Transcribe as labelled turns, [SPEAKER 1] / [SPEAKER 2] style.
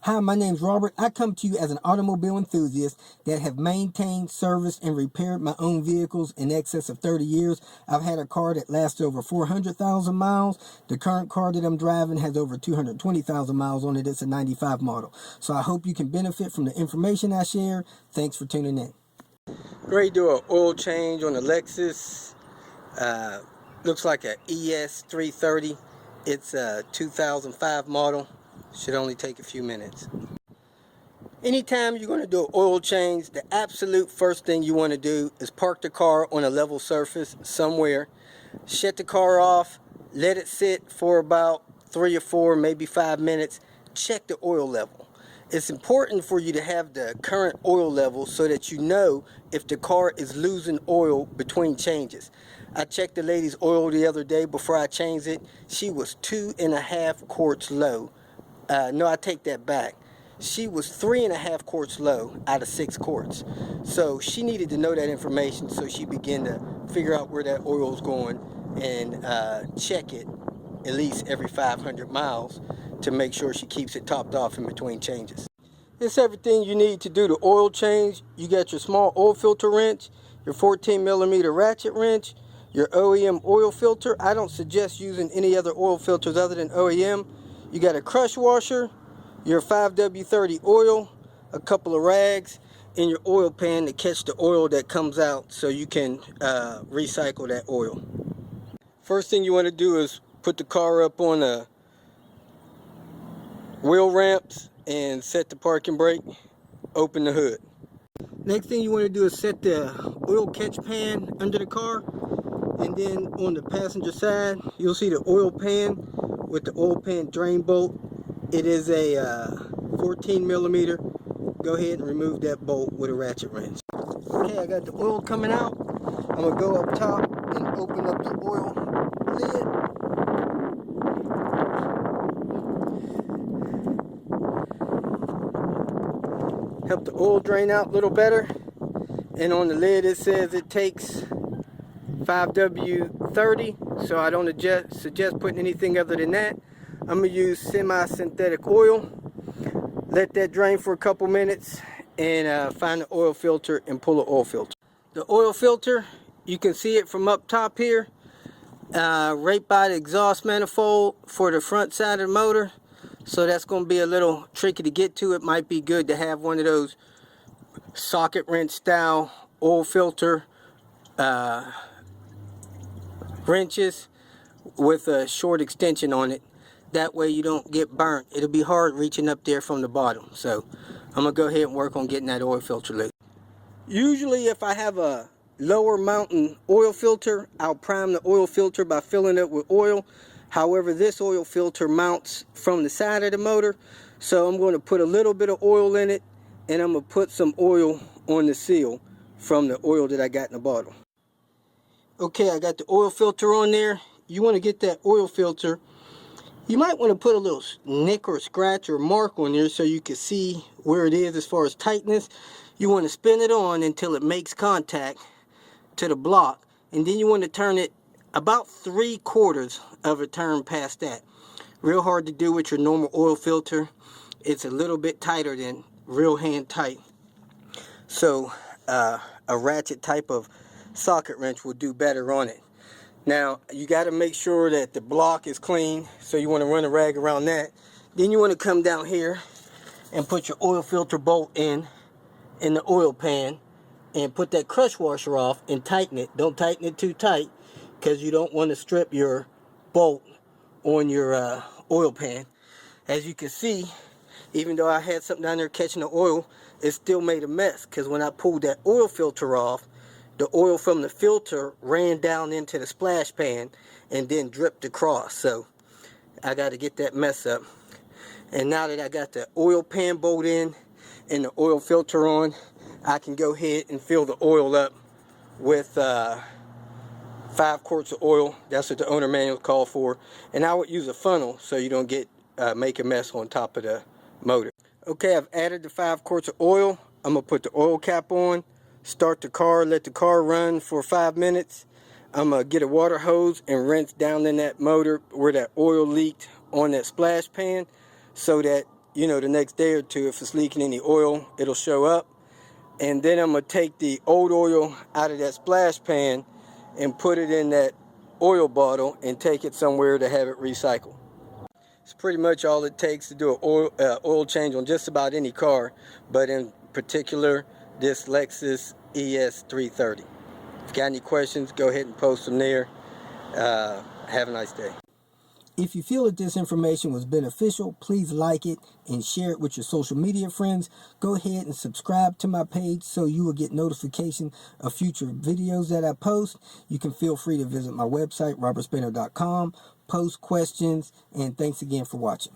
[SPEAKER 1] Hi, my name's Robert. I come to you as an automobile enthusiast that have maintained, serviced, and repaired my own vehicles in excess of 30 years. I've had a car that lasts over 400,000 miles. The current car that I'm driving has over 220,000 miles on it. It's a 95 model. So I hope you can benefit from the information I share. Thanks for tuning in. Ready to do an oil change on the Lexus. Looks like a ES 330. It's a 2005 model. Should only take a few minutes. Anytime you're going to do an oil change, the absolute first thing you want to do is park the car on a level surface somewhere. Shut the car off, let it sit for about 3 or 4, maybe 5 minutes. Check the oil level. It's important for you to have the current oil level so that you know if the car is losing oil between changes. I checked the lady's oil the other day before I changed it. She was 2.5 quarts low. No, I take that back. She was 3.5 quarts low out of 6 quarts. So she needed to know that information, so she began to figure out where that oil is going and check it at least every 500 miles to make sure she keeps it topped off in between changes. It's everything you need to do the oil change. You got your small oil filter wrench, your 14mm ratchet wrench, your OEM oil filter. I don't suggest using any other oil filters other than OEM. You got a crush washer, your 5W30 oil, a couple of rags, and your oil pan to catch the oil that comes out so you can recycle that oil. First thing you want to do is put the car up on the wheel ramps and set the parking brake. Open the hood. Next thing you want to do is set the oil catch pan under the car, and then on the passenger side you'll see the oil pan with the oil pan drain bolt. It is a 14mm. Go ahead and remove that bolt with a ratchet wrench. Okay, I got the oil coming out. I'm going to go up top and open up the oil lid. Help the oil drain out a little better. And on the lid it says it takes 5W30, so I don't suggest putting anything other than that. I'm going to use semi-synthetic oil. Let that drain for a couple minutes and find the oil filter and pull the oil filter. The oil filter, you can see it from up top here, right by the exhaust manifold for the front side of the motor. So that's going to be a little tricky to get to. It might be good to have one of those socket wrench style oil filter wrenches with a short extension on it. That way you don't get burnt. It'll be hard reaching up there from the bottom. So I'm going to go ahead and work on getting that oil filter loose. Usually if I have a lower mountain oil filter, I'll prime the oil filter by filling it with oil. However, this oil filter mounts from the side of the motor. So I'm going to put a little bit of oil in it, and I'm going to put some oil on the seal from the oil that I got in the bottle. Okay, I got the oil filter on there. You want to get that oil filter. You might want to put a little nick or scratch or mark on there so you can see where it is as far as tightness. You want to spin it on until it makes contact to the block, and then you want to turn it about 3/4 of a turn past that. Real hard to do with your normal oil filter. It's a little bit tighter than real hand tight. So a ratchet type of socket wrench will do better on it. Now you got to make sure that the block is clean, so you want to run a rag around that. Then you want to come down here and put your oil filter bolt in the oil pan and put that crush washer off and tighten it. Don't tighten it too tight because you don't want to strip your bolt on your oil pan. As you can see, even though I had something down there catching the oil, it still made a mess because when I pulled that oil filter off, the oil from the filter ran down into the splash pan and then dripped across. So I got to get that mess up. And now that I got the oil pan bolt in and the oil filter on, I can go ahead and fill the oil up with 5 quarts of oil. That's what the owner manual called for. And I would use a funnel so you don't get make a mess on top of the motor. Okay, I've added the 5 quarts of oil. I'm going to put the oil cap on, start the car, let the car run for 5 minutes. I'm going to get a water hose and rinse down in that motor where that oil leaked on that splash pan so that you know, the next day or two, if it's leaking any oil, it'll show up. And then I'm going to take the old oil out of that splash pan and put it in that oil bottle and take it somewhere to have it recycled. It's pretty much all it takes to do an oil change on just about any car, but in particular this Lexus ES 330. If you got any questions, go ahead and post them there. Have a nice day. If you feel that this information was beneficial, please like it and share it with your social media friends. Go ahead and subscribe to my page so you will get notification of future videos that I post. You can feel free to visit my website, robertspano.com, post questions, and thanks again for watching.